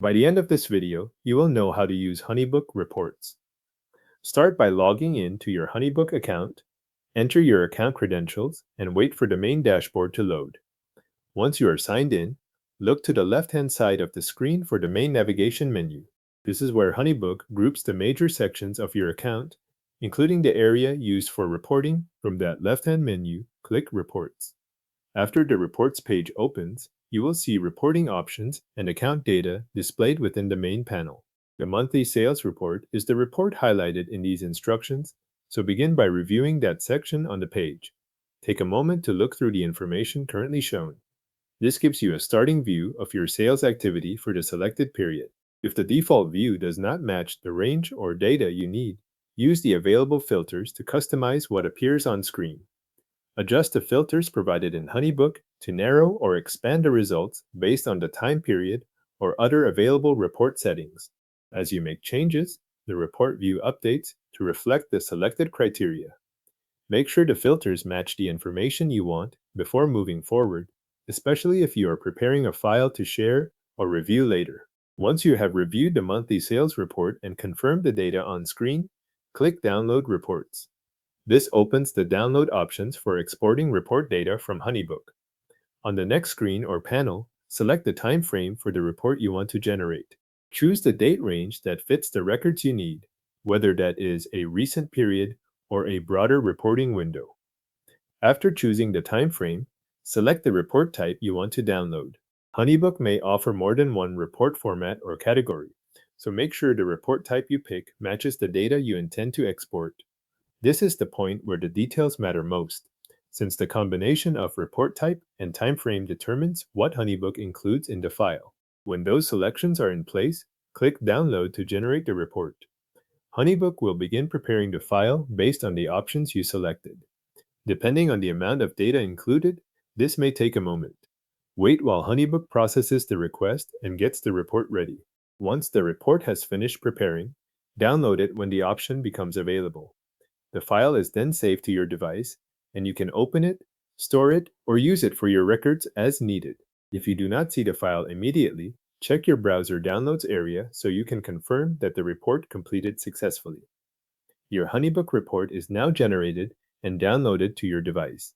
By the end of this video, you will know how to use HoneyBook reports. Start by logging in to your HoneyBook account, enter your account credentials, and wait for the main dashboard to load. Once you are signed in, look to the left-hand side of the screen for the main navigation menu. This is where HoneyBook groups the major sections of your account, including the area used for reporting. From that left-hand menu, click Reports. After the Reports page opens, you will see reporting options and account data displayed within the main panel. The monthly sales report is the report highlighted in these instructions, so begin by reviewing that section on the page. Take a moment to look through the information currently shown. This gives you a starting view of your sales activity for the selected period. If the default view does not match the range or data you need, use the available filters to customize what appears on screen. Adjust the filters provided in HoneyBook to narrow or expand the results based on the time period or other available report settings. As you make changes, the report view updates to reflect the selected criteria. Make sure the filters match the information you want before moving forward, especially if you are preparing a file to share or review later. Once you have reviewed the monthly sales report and confirmed the data on screen, click Download Reports. This opens the download options for exporting report data from HoneyBook. On the next screen or panel, select the time frame for the report you want to generate. Choose the date range that fits the records you need, whether that is a recent period or a broader reporting window. After choosing the time frame, select the report type you want to download. HoneyBook may offer more than one report format or category, so make sure the report type you pick matches the data you intend to export. This is the point where the details matter most, since the combination of report type and time frame determines what HoneyBook includes in the file. When those selections are in place, click Download to generate the report. HoneyBook will begin preparing the file based on the options you selected. Depending on the amount of data included, this may take a moment. Wait while HoneyBook processes the request and gets the report ready. Once the report has finished preparing, download it when the option becomes available. The file is then saved to your device, and you can open it, store it, or use it for your records as needed. If you do not see the file immediately, check your browser downloads area so you can confirm that the report completed successfully. Your HoneyBook report is now generated and downloaded to your device.